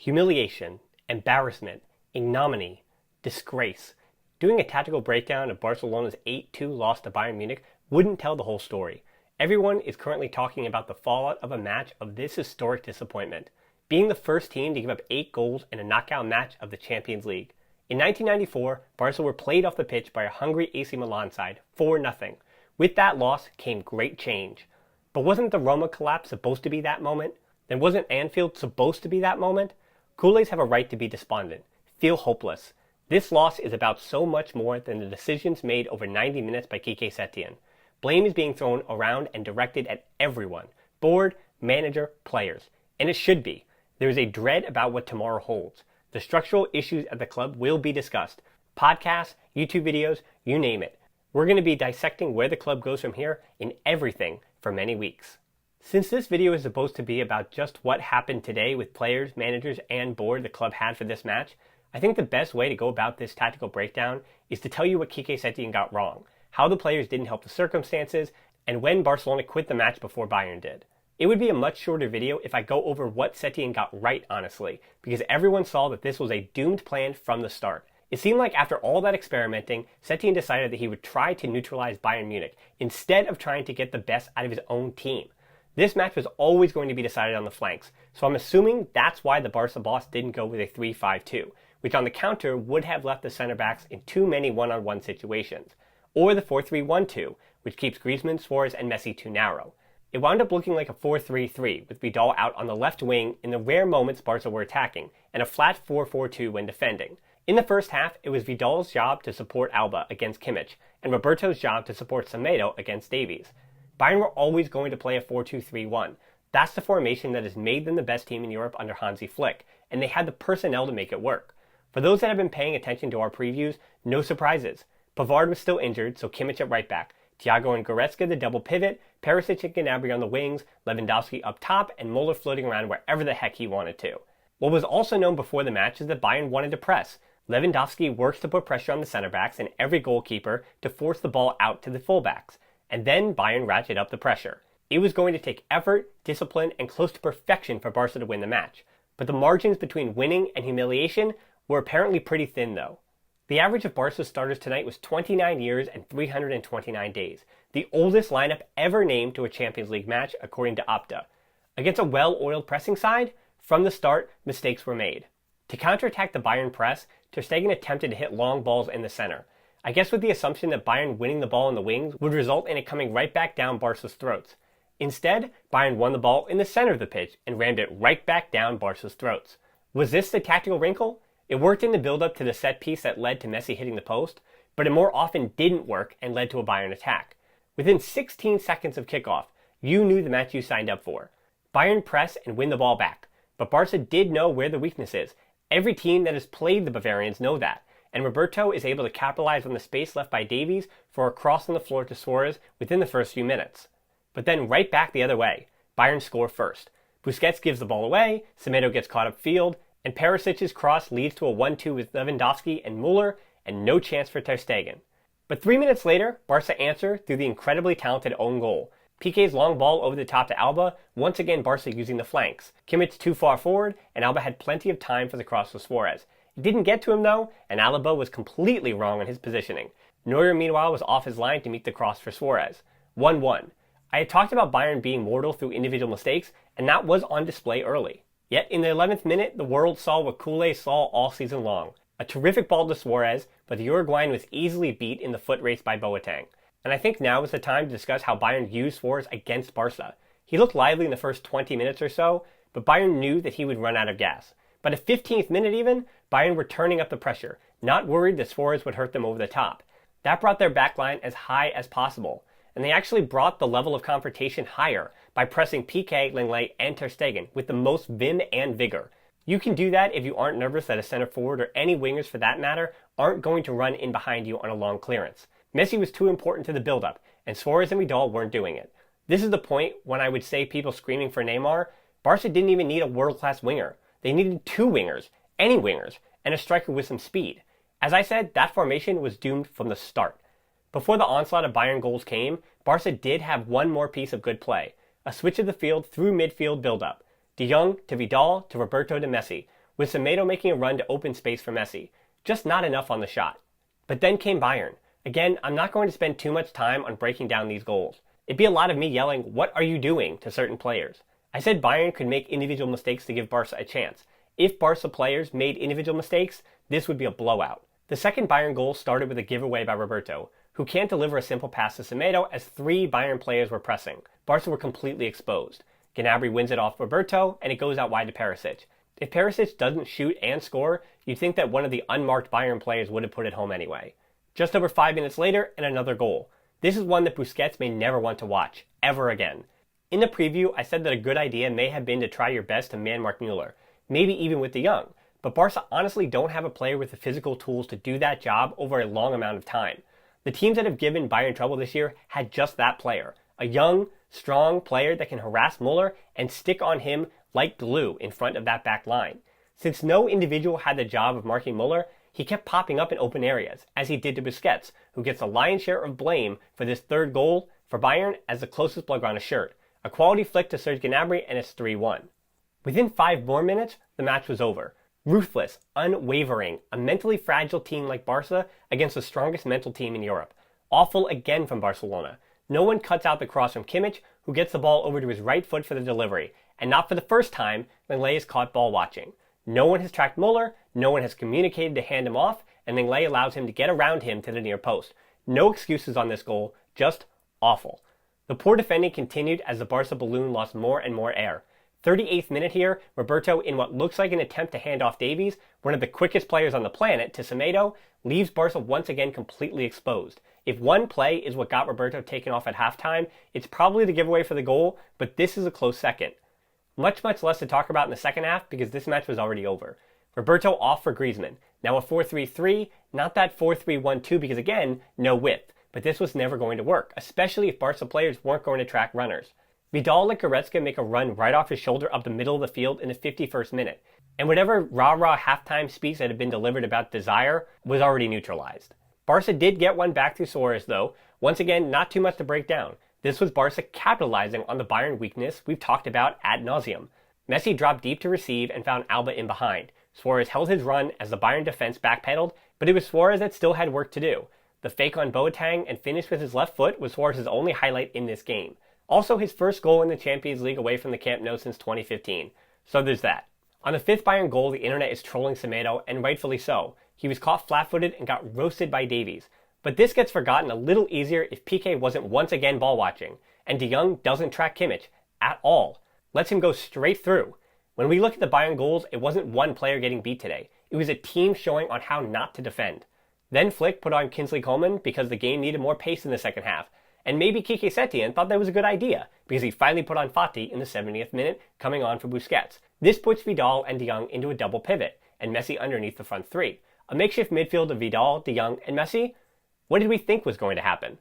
Humiliation, embarrassment, ignominy, disgrace. Doing a tactical breakdown of Barcelona's 8-2 loss to Bayern Munich wouldn't tell the whole story. Everyone is currently talking about the fallout of a match of this historic disappointment, being the first team to give up 8 goals in a knockout match of the Champions League. In 1994, Barca were played off the pitch by a hungry AC Milan side, 4-0. With that loss came great change. But wasn't the Roma collapse supposed to be that moment? Then wasn't Anfield supposed to be that moment? Culers have a right to be despondent, feel hopeless. This loss is about so much more than the decisions made over 90 minutes by Quique Setién. Blame is being thrown around and directed at everyone, board, manager, players. And it should be. There is a dread about what tomorrow holds. The structural issues at the club will be discussed. Podcasts, YouTube videos, you name it. We're going to be dissecting where the club goes from here in everything for many weeks. Since this video is supposed to be about just what happened today with players, managers, and board the club had for this match, I think the best way to go about this tactical breakdown is to tell you what Quique Setién got wrong, how the players didn't help the circumstances, and when Barcelona quit the match before Bayern did. It would be a much shorter video if I go over what Setién got right, honestly, because everyone saw that this was a doomed plan from the start. It seemed like after all that experimenting, Setién decided that he would try to neutralize Bayern Munich instead of trying to get the best out of his own team. This match was always going to be decided on the flanks, so I'm assuming that's why the Barca boss didn't go with a 3-5-2, which on the counter would have left the center backs in too many one-on-one situations, or the 4-3-1-2, which keeps Griezmann, Suarez, and Messi too narrow. It wound up looking like a 4-3-3, with Vidal out on the left wing in the rare moments Barca were attacking, and a flat 4-4-2 when defending. In the first half, it was Vidal's job to support Alba against Kimmich, and Roberto's job to support Semedo against Davies. Bayern were always going to play a 4-2-3-1. That's the formation that has made them the best team in Europe under Hansi Flick, and they had the personnel to make it work. For those that have been paying attention to our previews, no surprises. Pavard was still injured, so Kimmich at right back, Thiago and Goretzka the double pivot, Perisic and Gnabry on the wings, Lewandowski up top, and Muller floating around wherever the heck he wanted to. What was also known before the match is that Bayern wanted to press. Lewandowski works to put pressure on the center backs and every goalkeeper to force the ball out to the fullbacks. And then Bayern ratcheted up the pressure. It was going to take effort, discipline, and close to perfection for Barca to win the match. But the margins between winning and humiliation were apparently pretty thin though. The average of Barca's starters tonight was 29 years and 329 days, the oldest lineup ever named to a Champions League match according to Opta. Against a well-oiled pressing side, from the start, mistakes were made. To counterattack the Bayern press, Ter Stegen attempted to hit long balls in the center. I guess with the assumption that Bayern winning the ball in the wings would result in it coming right back down Barca's throats. Instead, Bayern won the ball in the center of the pitch and rammed it right back down Barca's throats. Was this the tactical wrinkle? It worked in the build-up to the set piece that led to Messi hitting the post, but it more often didn't work and led to a Bayern attack. Within 16 seconds of kickoff, you knew the match you signed up for. Bayern press and win the ball back, but Barca did know where the weakness is. Every team that has played the Bavarians know that. And Roberto is able to capitalize on the space left by Davies for a cross on the floor to Suarez within the first few minutes. But then right back the other way, Bayern score first. Busquets gives the ball away, Semedo gets caught upfield, and Perisic's cross leads to a 1-2 with Lewandowski and Muller, and no chance for Ter Stegen. But 3 minutes later, Barca answer through the incredibly talented own goal. Piqué's long ball over the top to Alba, once again Barca using the flanks. Kimmich too far forward, and Alba had plenty of time for the cross to Suarez. It didn't get to him though, and Alaba was completely wrong on his positioning. Neuer meanwhile was off his line to meet the cross for Suarez. 1-1. I had talked about Bayern being mortal through individual mistakes, and that was on display early. Yet in the 11th minute, the world saw what Culers saw all season long. A terrific ball to Suarez, but the Uruguayan was easily beat in the foot race by Boateng. And I think now is the time to discuss how Bayern used Suarez against Barca. He looked lively in the first 20 minutes or so, but Bayern knew that he would run out of gas. By the 15th minute even, Bayern were turning up the pressure, not worried that Suarez would hurt them over the top. That brought their backline as high as possible, and they actually brought the level of confrontation higher by pressing Piqué, Lenglet, and Ter Stegen with the most vim and vigor. You can do that if you aren't nervous that a center forward or any wingers for that matter aren't going to run in behind you on a long clearance. Messi was too important to the build-up, and Suarez and Vidal weren't doing it. This is the point when I would say people screaming for Neymar, Barca didn't even need a world-class winger. They needed 2 wingers, any wingers, and a striker with some speed. As I said, that formation was doomed from the start. Before the onslaught of Bayern goals came, Barca did have one more piece of good play, a switch of the field through midfield build-up. De Jong to Vidal to Roberto to Messi. with Semedo making a run to open space for Messi. Just not enough on the shot. But then came Bayern. Again, I'm not going to spend too much time on breaking down these goals. It'd be a lot of me yelling, "What are you doing?" to certain players. I said Bayern could make individual mistakes to give Barca a chance. If Barca players made individual mistakes, this would be a blowout. The second Bayern goal started with a giveaway by Roberto, who can't deliver a simple pass to Semedo as 3 Bayern players were pressing. Barca were completely exposed. Gnabry wins it off Roberto, and it goes out wide to Perisic. If Perisic doesn't shoot and score, you'd think that one of the unmarked Bayern players would have put it home anyway. Just over 5 minutes later, and another goal. This is one that Busquets may never want to watch, ever again. In the preview, I said that a good idea may have been to try your best to man-mark Mueller, maybe even with De Jong, but Barca honestly don't have a player with the physical tools to do that job over a long amount of time. The teams that have given Bayern trouble this year had just that player, a young, strong player that can harass Mueller and stick on him like glue in front of that back line. Since no individual had the job of marking Mueller, he kept popping up in open areas, as he did to Busquets, who gets the lion's share of blame for this third goal for Bayern as the closest Blaugrana shirt. A quality flick to Serge Gnabry, and it's 3-1. Within 5 more minutes, the match was over. Ruthless, unwavering, a mentally fragile team like Barca against the strongest mental team in Europe. Awful again from Barcelona. No one cuts out the cross from Kimmich, who gets the ball over to his right foot for the delivery, and not for the first time, Lenglet is caught ball watching. No one has tracked Mueller, no one has communicated to hand him off, and Lenglet allows him to get around him to the near post. No excuses on this goal, just awful. The poor defending continued as the Barca balloon lost more and more air. 38th minute here, Roberto, in what looks like an attempt to hand off Davies, one of the quickest players on the planet, to Semedo, leaves Barca once again completely exposed. If one play is what got Roberto taken off at halftime, it's probably the giveaway for the goal, but this is a close second. Much less to talk about in the second half because this match was already over. Roberto off for Griezmann. Now a 4-3-3, not that 4-3-1-2 because again, no width. But this was never going to work, especially if Barca players weren't going to track runners. Vidal and Goretzka make a run right off his shoulder up the middle of the field in the 51st minute. And whatever rah-rah halftime speech that had been delivered about desire was already neutralized. Barca did get one back through Suarez though. Once again, not too much to break down. This was Barca capitalizing on the Bayern weakness we've talked about ad nauseum. Messi dropped deep to receive and found Alba in behind. Suarez held his run as the Bayern defense backpedaled, but it was Suarez that still had work to do. The fake on Boateng and finish with his left foot was Suarez's only highlight in this game. Also his first goal in the Champions League away from the Camp Nou since 2015. So there's that. On the 5th Bayern goal, the internet is trolling Semedo, and rightfully so. He was caught flat-footed and got roasted by Davies. But this gets forgotten a little easier if Piqué wasn't once again ball watching, and De Jong doesn't track Kimmich at all. Lets him go straight through. When we look at the Bayern goals, it wasn't one player getting beat today. It was a team showing on how not to defend. Then Flick put on Kingsley Coman because the game needed more pace in the second half. And maybe Quique Setién thought that was a good idea because he finally put on Fati in the 70th minute, coming on for Busquets. This puts Vidal and De Jong into a double pivot, and Messi underneath the front three. A makeshift midfield of Vidal, De Jong, and Messi? What did we think was going to happen?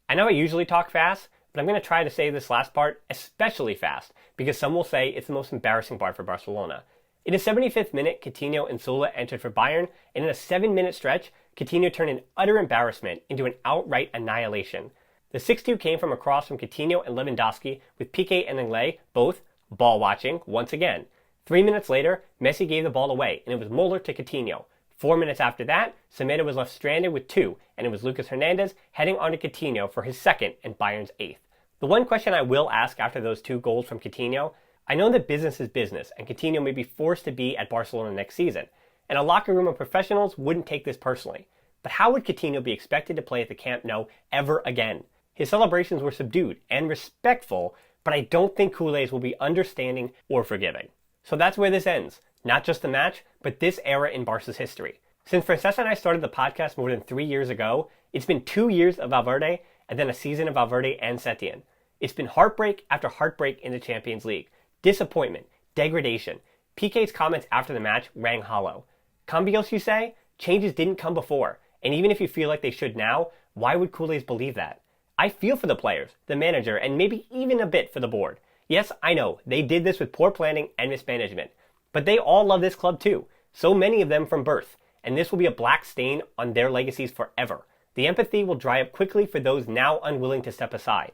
I know I usually talk fast, but I'm going to try to say this last part especially fast because some will say it's the most embarrassing part for Barcelona. In the 75th minute, Coutinho and Sula entered for Bayern, and in a 7-minute stretch, Coutinho turned an utter embarrassment into an outright annihilation. The 6-2 came from a cross from Coutinho and Lewandowski, with Piqué and Lenglet both ball watching once again. 3 minutes later, Messi gave the ball away, and it was Mueller to Coutinho. 4 minutes after that, Semedo was left stranded with 2, and it was Lucas Hernandez heading on to Coutinho for his 2nd and Bayern's 8th. The one question I will ask after those 2 goals from Coutinho, I know that business is business, and Coutinho may be forced to be at Barcelona next season, and a locker room of professionals wouldn't take this personally. But how would Coutinho be expected to play at the Camp Nou ever again? His celebrations were subdued and respectful, but I don't think Culers will be understanding or forgiving. So that's where this ends. Not just the match, but this era in Barca's history. Since Francesca and I started the podcast more than 3 years ago, it's been 2 years of Valverde and then a season of Valverde and Setién. It's been heartbreak after heartbreak in the Champions League. Disappointment, degradation. Piqué's comments after the match rang hollow. Cambios, you say? Changes didn't come before. And even if you feel like they should now, why would Culers believe that? I feel for the players, the manager, and maybe even a bit for the board. Yes, I know, they did this with poor planning and mismanagement. But they all love this club too. So many of them from birth. And this will be a black stain on their legacies forever. The empathy will dry up quickly for those now unwilling to step aside.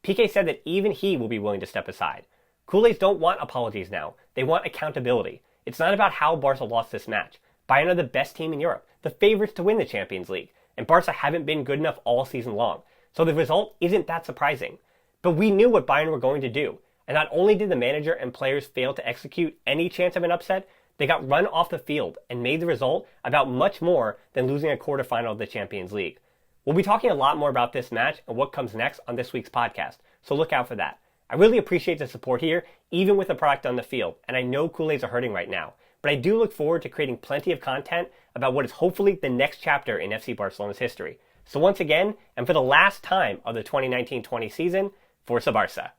Piqué said that even he will be willing to step aside. Culers don't want apologies now. They want accountability. It's not about how Barca lost this match. Bayern are the best team in Europe, the favorites to win the Champions League, and Barca haven't been good enough all season long, so the result isn't that surprising. But we knew what Bayern were going to do, and not only did the manager and players fail to execute any chance of an upset, they got run off the field and made the result about much more than losing a quarterfinal of the Champions League. We'll be talking a lot more about this match and what comes next on this week's podcast, so look out for that. I really appreciate the support here, even with the product on the field, and I know Culers are hurting right now, but I do look forward to creating plenty of content about what is hopefully the next chapter in FC Barcelona's history. So once again, and for the last time of the 2019-20 season, Forza Barca.